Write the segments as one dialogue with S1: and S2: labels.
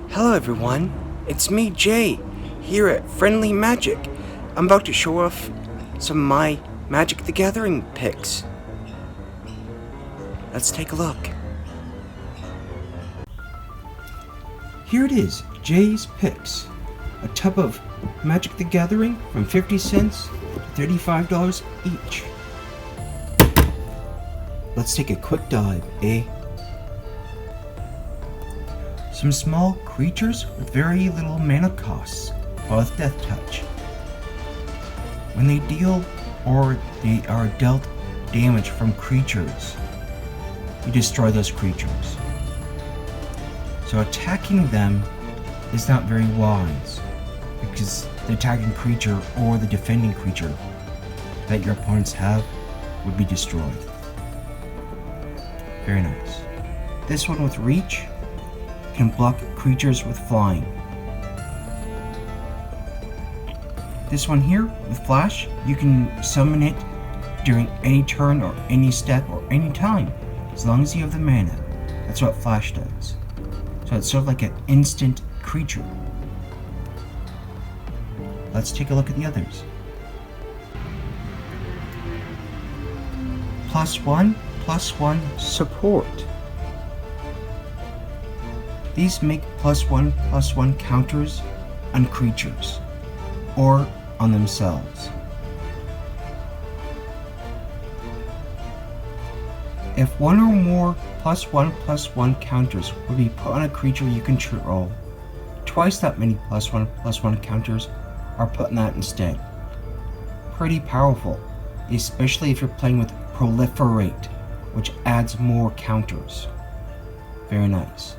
S1: Hello everyone, it's me Jay, here at Frenly Magic. I'm about to show off some of my Magic the Gathering picks. Let's take a look. Here it is, Jay's picks. A tub of Magic the Gathering from 50 cents to $35 each. Let's take a quick dive, eh? Some small creatures with very little mana costs, with Death Touch. When they deal or they are dealt damage from creatures, you destroy those creatures. So attacking them is not very wise, because the attacking creature or the defending creature that your opponents have would be destroyed. Very nice. This one with Reach can block creatures with flying. This one here with Flash, you can summon it during any turn or any step or any time, as long as you have the mana. That's what Flash does. So it's sort of like an instant creature. Let's take a look at the others. +1/+1 support. These make +1/+1 counters on creatures, or on themselves. If one or more +1/+1 counters would be put on a creature you control, twice that many +1/+1 counters are put on that instead. Pretty powerful, especially if you're playing with Proliferate, which adds more counters. Very nice.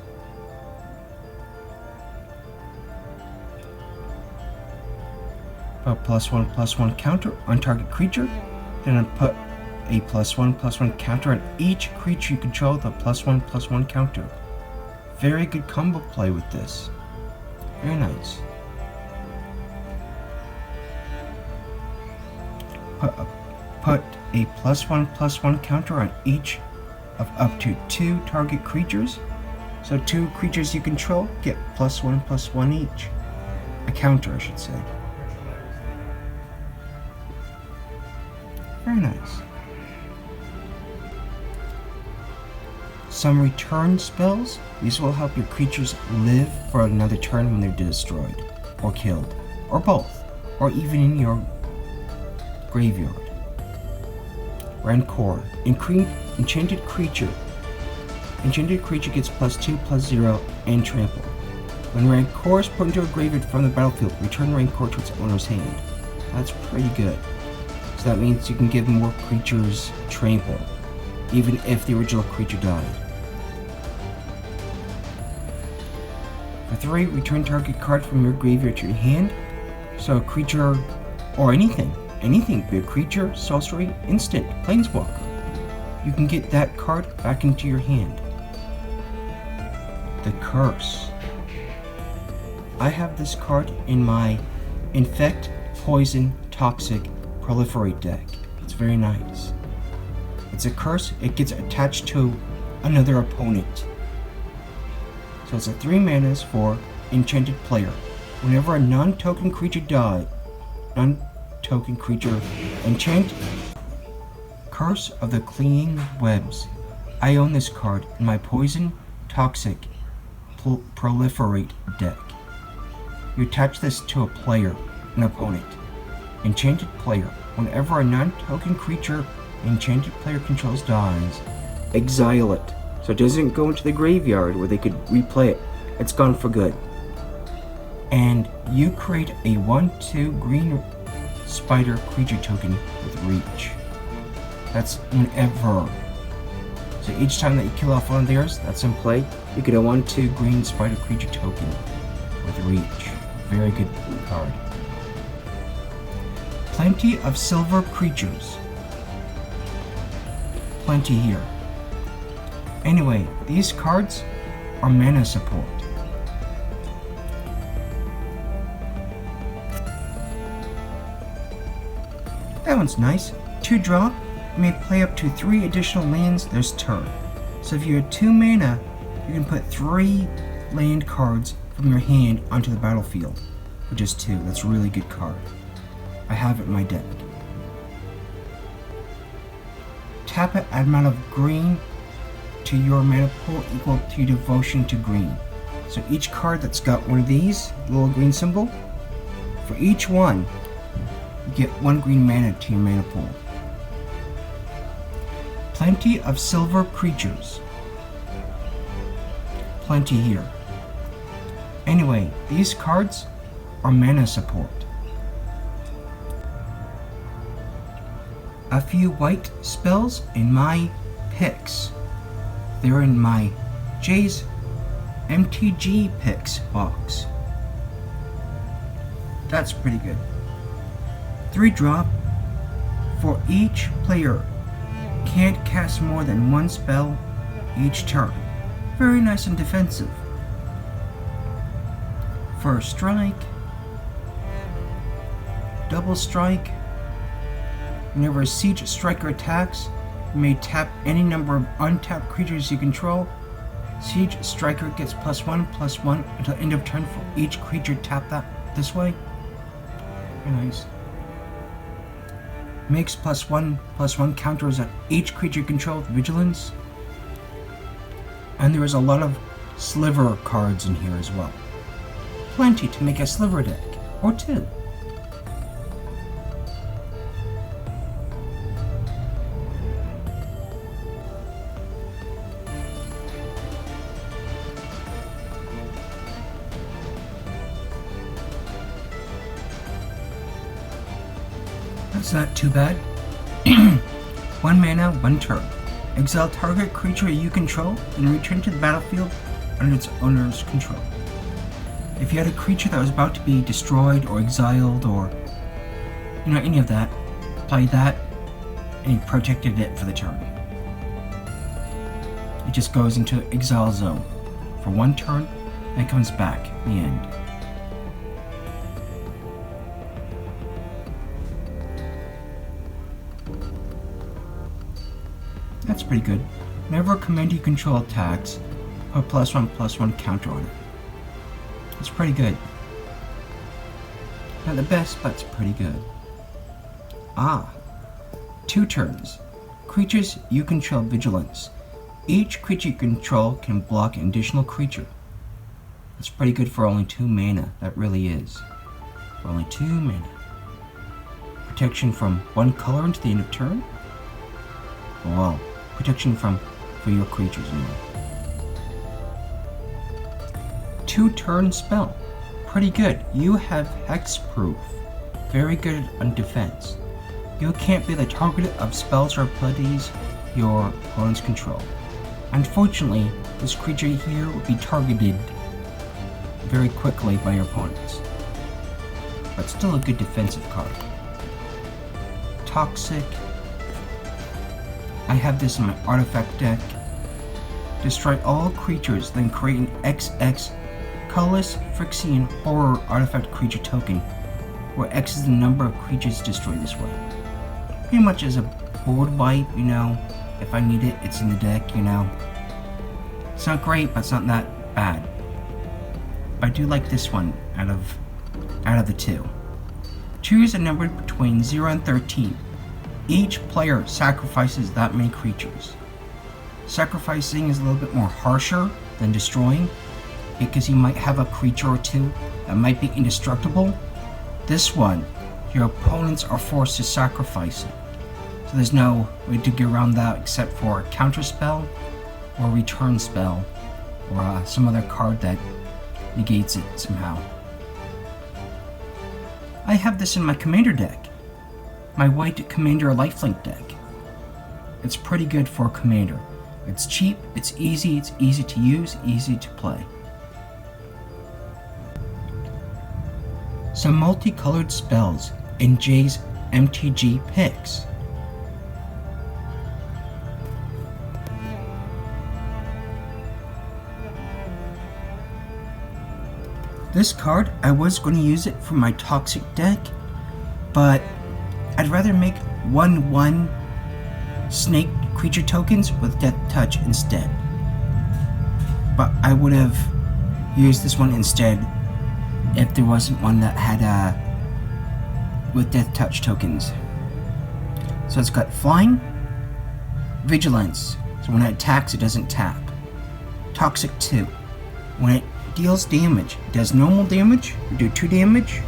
S1: Put +1/+1 counter on target creature, then put a +1/+1 counter on each creature you control with a +1/+1 counter. Very good combo play with this. Very nice. Put a +1/+1 counter on each of up to 2 target creatures. So 2 creatures you control get +1/+1 each. A counter, I should say. Very nice. Some return spells. These will help your creatures live for another turn when they're destroyed, or killed, or both, or even in your graveyard. Rancor. Enchanted creature. Enchanted creature gets +2/+0 and trample. When Rancor is put into a graveyard from the battlefield, return Rancor to its owner's hand. That's pretty good. So that means you can give more creatures trample, even if the original creature died. For 3, return target card from your graveyard to your hand. So a creature, or anything, be a creature, sorcery, instant, planeswalker. You can get that card back into your hand. The Curse. I have this card in my Infect, Poison, Toxic, Proliferate deck. It's very nice. It's a curse. It gets attached to another opponent. So it's a 3 manas for Enchanted Player. Whenever a non-token creature enchant Curse of the Clinging Webs. I own this card in my Poison, Toxic, Proliferate deck. You attach this to a player, an opponent. Enchanted Player. Whenever a non-token creature Enchanted Player controls dies, exile it. So it doesn't go into the graveyard where they could replay it. It's gone for good. And you create a 1/2 green spider creature token with Reach. That's whenever. So each time that you kill off one of theirs that's in play, you get a 1/2 green spider creature token with Reach. Very good card. Plenty of silver creatures. Plenty here. Anyway, these cards are mana support. That one's nice. 2 drop, you may play up to 3 additional lands this turn. So if you had 2 mana you can put 3 land cards from your hand onto the battlefield for just 2. That's a really good card. I have it in my deck. Tap it, add amount of green to your mana pool equal to your devotion to green. So each card that's got one of these, little green symbol, for each one, you get 1 green mana to your mana pool. Plenty of silver creatures. Plenty here. Anyway, these cards are mana support. A few white spells in my picks. They're in my Jay's MTG picks box. That's pretty good. 3 drop for each player. Can't cast more than 1 spell each turn. Very nice and defensive. First strike. Double strike. Whenever a siege striker attacks, you may tap any number of untapped creatures you control. Siege striker gets +1/+1 until end of turn for each creature tapped that this way. Very nice. Makes +1/+1 counters on each creature control with vigilance. And there is a lot of sliver cards in here as well. Plenty to make a sliver deck, or 2. That's not too bad. 1 mana, 1 turn. Exile target creature you control and return to the battlefield under its owner's control. If you had a creature that was about to be destroyed or exiled or any of that, play that and you protected it for the turn. It just goes into exile zone for 1 turn and comes back in the end. That's pretty good. Whenever a command you control attacks, put +1/+1 counter on it. It's pretty good. Not the best, but it's pretty good. 2 turns. Creatures you control vigilance. Each creature you control can block an additional creature. That's pretty good for only 2 mana. That really is. For only 2 mana. Protection from 1 color until the end of turn. Wow. Protection for your creatures anyway. 2 turn spell. Pretty good. You have hexproof. Very good on defense. You can't be the target of spells or abilities your opponents control. Unfortunately, this creature here will be targeted very quickly by your opponents. But still a good defensive card. Toxic. I have this in my artifact deck. Destroy all creatures, then create an XX colorless Phyrexian horror artifact creature token, where X is the number of creatures destroyed this way. Pretty much as a board wipe, if I need it, it's in the deck, It's not great, but it's not that bad. But I do like this one out of the 2. Choose a number between 0 and 13. Each player sacrifices that many creatures. Sacrificing is a little bit more harsher than destroying, because you might have a creature or 2 that might be indestructible. This one, your opponents are forced to sacrifice it. So there's no way to get around that except for a counter spell or a return spell or some other card that negates it somehow. I have this in my commander deck. My white commander lifelink deck. It's pretty good for a commander. It's cheap, it's easy to use, easy to play. Some multicolored spells in Jay's MTG picks. This card, I was going to use it for my toxic deck, but I'd rather make 1/1 snake creature tokens with death touch instead. but I would have used this one instead if there wasn't one that had with death touch tokens. So it's got flying, vigilance, so when it attacks it doesn't tap. Toxic 2, when it deals damage, it does normal damage, you do 2 damage,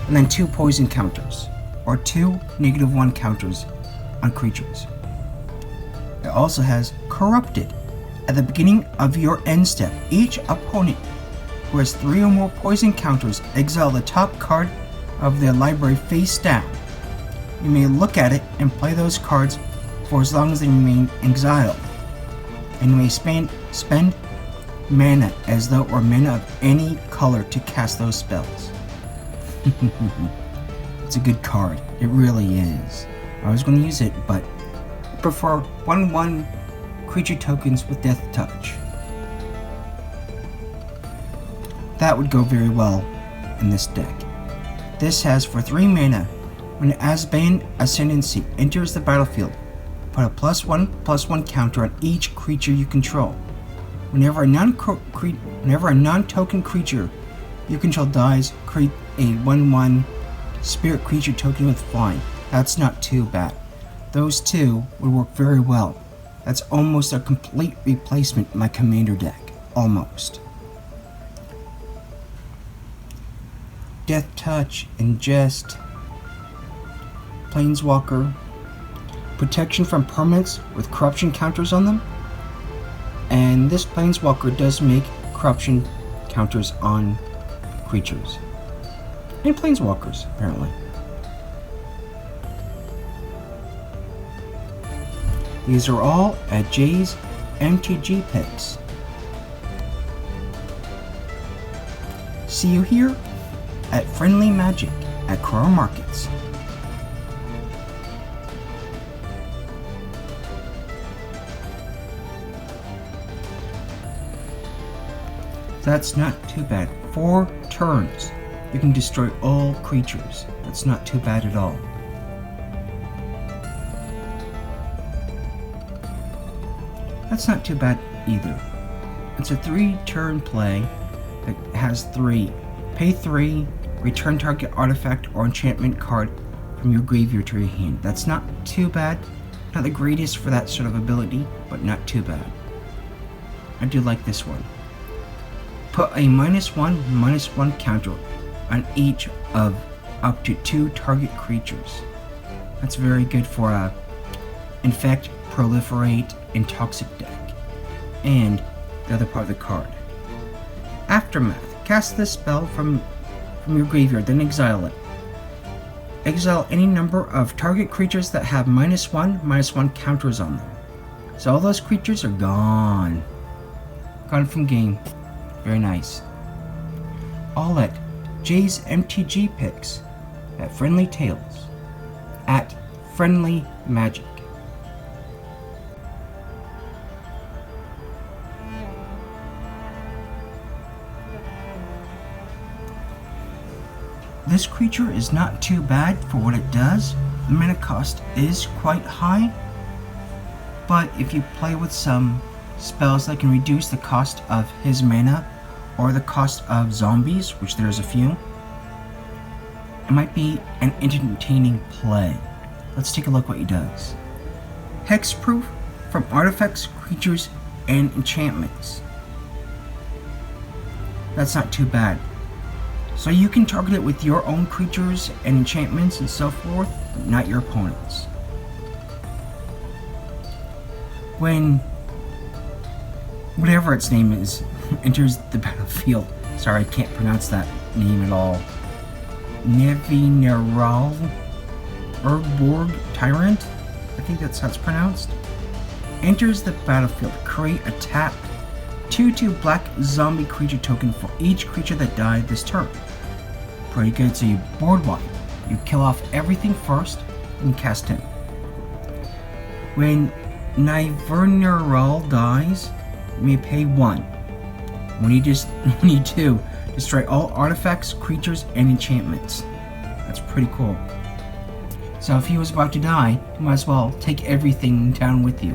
S1: and then 2 poison counters, or 2 -1 counters on creatures. It also has Corrupted. At the beginning of your end step, each opponent who has 3 or more poison counters exile the top card of their library face down. You may look at it and play those cards for as long as they remain exiled, and you may spend mana as though it were mana of any color to cast those spells. It's a good card, it really is. I was going to use it, but I prefer 1/1 creature tokens with death touch. That would go very well in this deck. This has for 3 mana, when Asbane Ascendancy enters the battlefield, put a +1/+1 counter on each creature you control. Whenever a non-token creature you control dies, create a 1/1 spirit creature token with flying. That's not too bad. Those two would work very well. That's almost a complete replacement in my commander deck. Almost. Death Touch, Ingest, Planeswalker, protection from permanents with corruption counters on them, and this Planeswalker does make corruption counters on creatures. And Planeswalkers, apparently. These are all at Jay's MTG picks. See you here at Frenly Magic at Carrara Markets. That's not too bad. 4 turns. You can destroy all creatures. That's not too bad at all. That's not too bad either. It's a 3-turn play that has 3. Pay 3, return target artifact or enchantment card from your graveyard to your hand. That's not too bad. Not the greatest for that sort of ability, but not too bad. I do like this one. Put a -1/-1 counter on each of up to 2 target creatures. That's very good for a Infect, Proliferate, and Toxic deck. And the other part of the card. Aftermath. Cast this spell from your graveyard, then exile it. Exile any number of target creatures that have -1/-1 counters on them. So all those creatures are gone. Gone from game. Very nice. All at Jay's MTG picks at Frenly Tales at Frenly Magic. This creature is not too bad for what it does. The mana cost is quite high, but if you play with some spells that can reduce the cost of his mana or the cost of zombies, which there's a few, it might be an entertaining play. Let's take a look what he does. Hexproof from artifacts, creatures, and enchantments. That's not too bad. So you can target it with your own creatures and enchantments and so forth, but not your opponents. When whatever its name is enters the battlefield, sorry I can't pronounce that name at all, Nevineral Urborg Tyrant, I think that's how it's pronounced, enters the battlefield, create a tapped 2/2 black zombie creature token for each creature that died this turn. Pretty good. So you board wipe. You kill off everything first and cast him. When Niverneral dies, you may pay 1. When you do, destroy all artifacts, creatures, and enchantments. That's pretty cool. So if he was about to die, you might as well take everything down with you.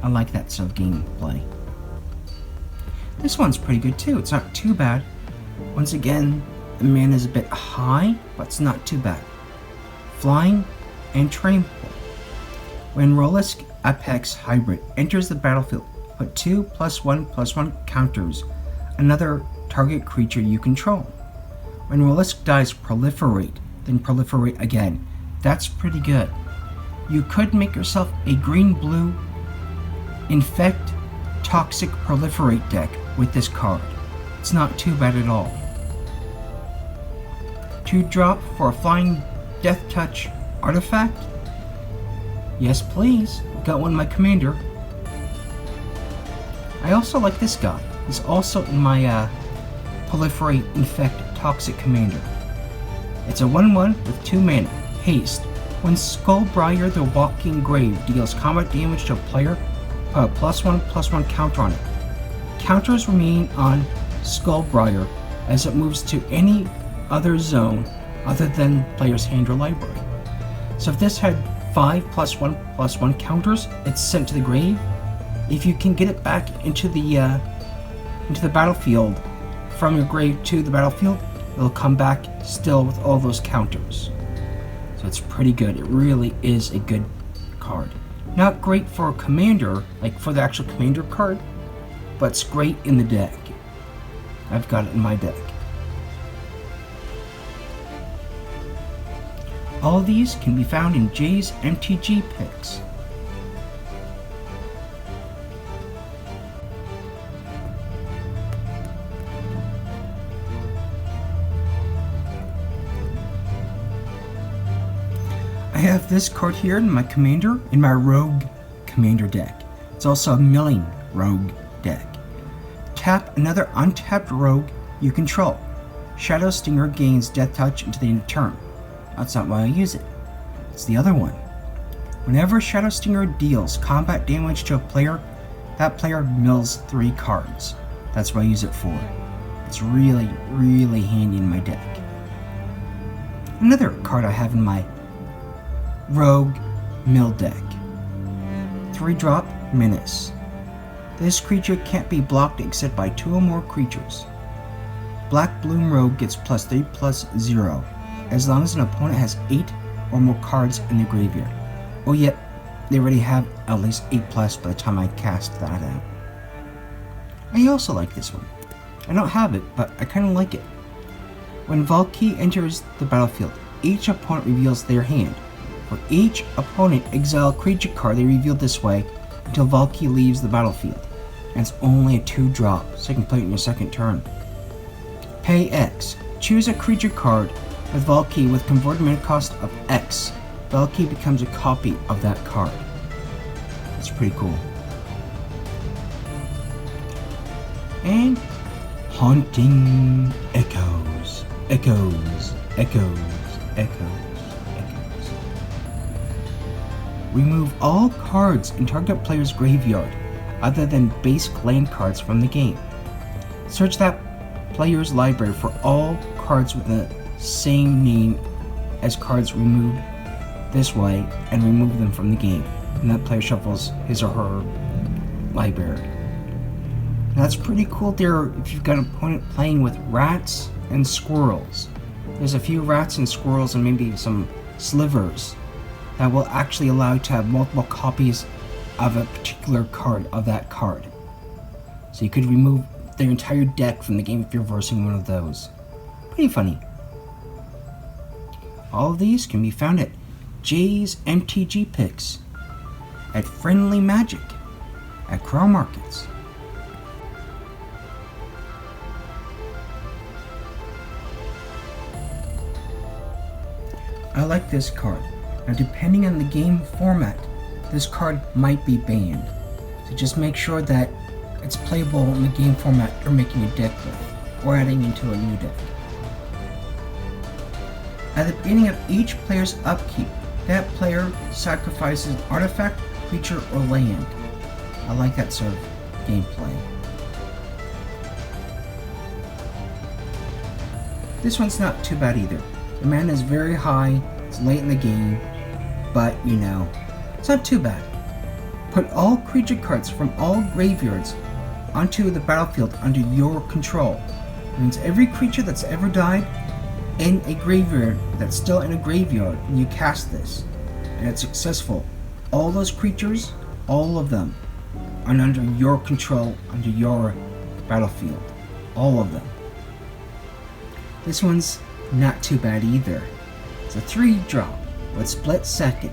S1: I like that sort of gameplay. This one's pretty good too. It's not too bad. Once again, the mana is a bit high, but it's not too bad. Flying and Trample. When Rollisk Apex Hybrid enters the battlefield, put 2+1/+1 counters another target creature you control. When Rollisk dies, proliferate, then proliferate again. That's pretty good. You could make yourself a green-blue Infect Toxic Proliferate deck with this card. It's not too bad at all. 2-drop for a flying Death Touch artifact? Yes please, got one in my commander. I also like this guy. He's also in my Proliferate Infect Toxic commander. It's a 1/1 with 2 mana. Haste. When Skullbriar the Walking Grave deals combat damage to a player, put a +1/+1 counter on it. Counters remain on Skullbriar as it moves to any other zone other than player's hand or library. So if this had 5+1/+1 counters, it's sent to the grave. If you can get it back into the battlefield from your grave to the battlefield, it'll come back still with all those counters. So it's pretty good. It really is a good card. Not great for a commander, like for the actual commander card, but it's great in the deck. I've got it in my deck. All of these can be found in Jay's MTG picks. I have this card here in my commander, in my rogue commander deck. It's also a milling rogue deck. Tap another untapped rogue you control. Shadow Stinger gains Death Touch until the end of turn. That's not why I use it. It's the other one. Whenever Shadow Stinger deals combat damage to a player, that player mills 3 cards. That's what I use it for. It's really, really handy in my deck. Another card I have in my Rogue Mill deck. 3-drop Menace. This creature can't be blocked except by 2 or more creatures. Black Bloom Rogue gets +3/+0 as long as an opponent has 8 or more cards in the graveyard. Oh yep, they already have at least 8+ by the time I cast that out. I also like this one. I don't have it, but I kinda like it. When Valki enters the battlefield, each opponent reveals their hand. For each opponent, exile a creature card they revealed this way until Valki leaves the battlefield. And it's only a 2-drop, so you can play it in your second turn. Pay X. Choose a creature card with Valki with converted mana cost of X. Valki becomes a copy of that card. That's pretty cool. And Haunting Echoes. Echoes. Echoes. Echoes. Remove all cards in target player's graveyard other than basic land cards from the game. Search that player's library for all cards with the same name as cards removed this way and remove them from the game. And that player shuffles his or her library. That's pretty cool there if you've got an opponent playing with rats and squirrels. There's a few rats and squirrels and maybe some slivers that will actually allow you to have multiple copies of a particular card of that card. So you could remove their entire deck from the game if you're versing one of those. Pretty funny. All of these can be found at Jay's MTG picks, at Frenly Magic, at Carrara Markets. I like this card. Now depending on the game format, this card might be banned. So just make sure that it's playable in the game format you're making a deck with, or adding into a new deck. At the beginning of each player's upkeep, that player sacrifices an artifact, creature, or land. I like that sort of gameplay. This one's not too bad either. The mana is very high, it's late in the game, but you know, it's not too bad. Put all creature cards from all graveyards onto the battlefield under your control. It means every creature that's ever died in a graveyard that's still in a graveyard, and you cast this, and it's successful. All those creatures, all of them, are under your control, under your battlefield. All of them. This one's not too bad either. It's a 3-drop with split second.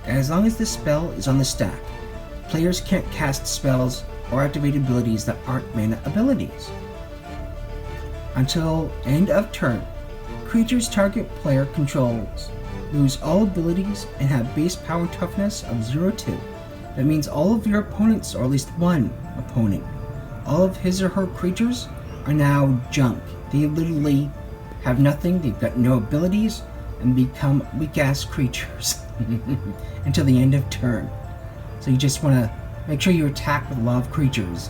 S1: As long as this spell is on the stack, players can't cast spells or activate abilities that aren't mana abilities. Until end of turn, creatures target player controls lose all abilities and have base power toughness of 0-2. That means all of your opponents, or at least one opponent, all of his or her creatures are now junk. They literally have nothing, they've got no abilities, and become weak-ass creatures until the end of turn. So you just want to make sure you attack with a lot of creatures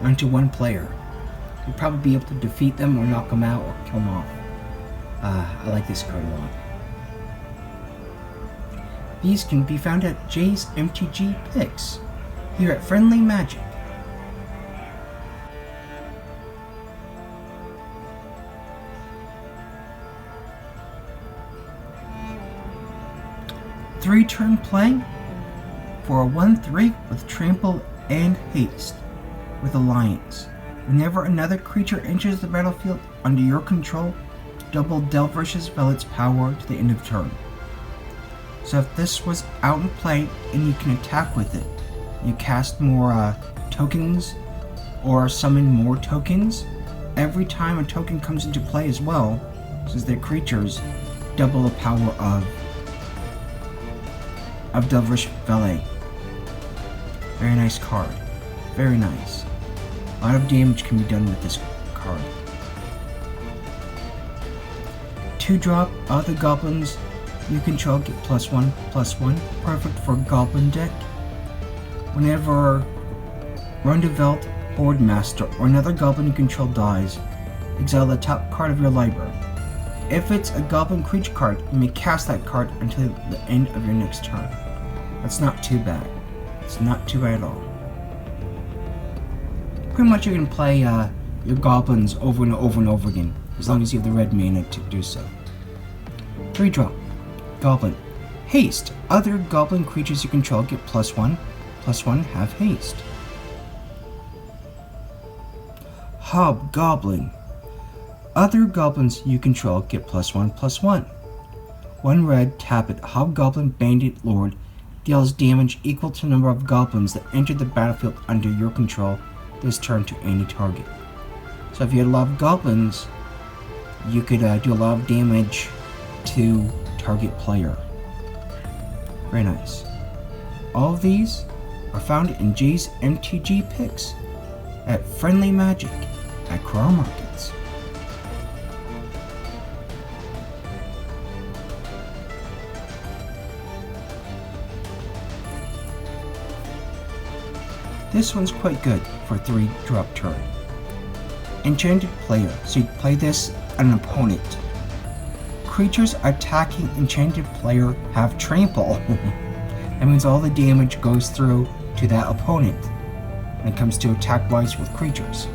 S1: onto one player. You'll probably be able to defeat them or knock them out or kill them off. I like this card a lot. These can be found at Jay's MTG Picks here at Frenly Magic. Three-turn play for a 1/3 with trample and haste with Alliance. Whenever another creature enters the battlefield under your control, double Delverish's Velet's power to the end of turn. So if this was out in play and you can attack with it, you cast more tokens or summon more tokens. Every time a token comes into play as well, since they're creatures, double the power of Delverish Velet. Very nice card. Very nice. A lot of damage can be done with this card. 2-drop, other goblins you control get +1/+1. Perfect for Goblin deck. Whenever Rundevelt, Boardmaster, or another goblin you control dies, exile the top card of your library. If it's a goblin creature card, you may cast that card until the end of your next turn. That's not too bad. It's not too bad at all. Pretty much you can play your goblins over and over and over again, as long as you have the red mana to do so. 3-drop. Goblin. Haste. Other goblin creatures you control get +1/+1 have haste. Hobgoblin. Other goblins you control get +1/+1. 1 red, tap it. Hobgoblin Bandit Lord deals damage equal to the number of goblins that enter the battlefield under your control this turn to any target. So if you had a lot of goblins, you could do a lot of damage to target player. Very nice. All of these are found in Jay's MTG Picks at Frenly Magic at Carrara Markets. This one's quite good for a 3-drop turn. Enchanted Player, so you play this on an opponent. Creatures attacking Enchanted Player have trample. That means all the damage goes through to that opponent when it comes to attack-wise with creatures.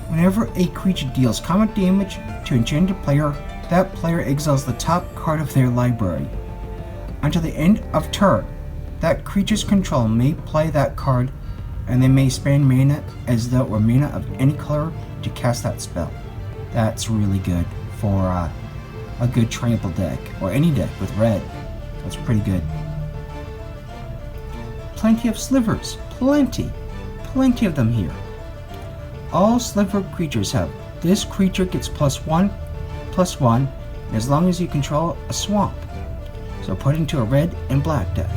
S1: Whenever a creature deals combat damage to Enchanted Player, that player exiles the top card of their library. Until the end of turn, that creature's control may play that card, and they may spend mana as though it were mana of any color to cast that spell. That's really good for a good trample deck, or any deck with red. That's pretty good. Plenty of slivers. Plenty of them here. All sliver creatures have. This creature gets +1/+1 as long as you control a swamp. So put into a red and black deck.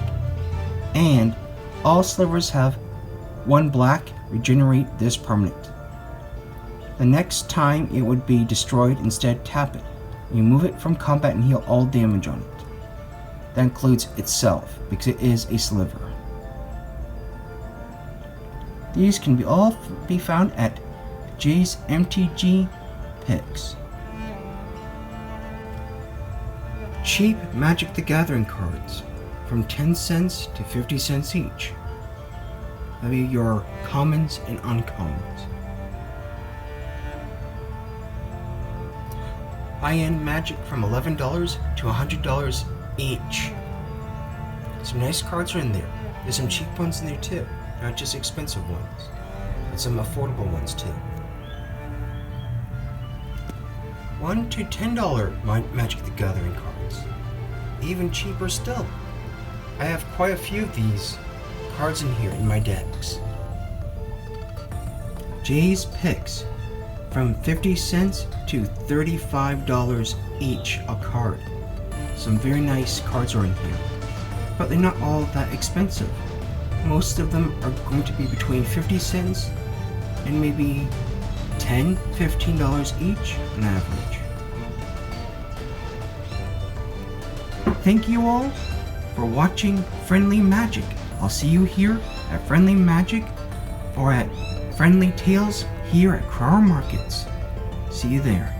S1: And all slivers have 1 black, regenerate this permanent. The next time it would be destroyed, instead tap it. You move it from combat and heal all damage on it. That includes itself, because it is a sliver. These can all be found at Jay's MTG Picks. Cheap Magic the Gathering cards, from 10 cents to 50 cents each. That'll be your commons and uncommons. High-end Magic from $11 to $100 each. Some nice cards are in there. There's some cheap ones in there too, not just expensive ones, but some affordable ones too. $1 to $10 Magic the Gathering cards. Even cheaper still. I have quite a few of these cards in here in my decks. Jay's Picks from 50 cents to $35 each a card. Some very nice cards are in here, but they're not all that expensive. Most of them are going to be between 50 cents and maybe $10, $15 each on average. Thank you all for watching Frenly Magic. I'll see you here at Frenly Magic or at Friendly Tales here at Carrara Markets. See you there.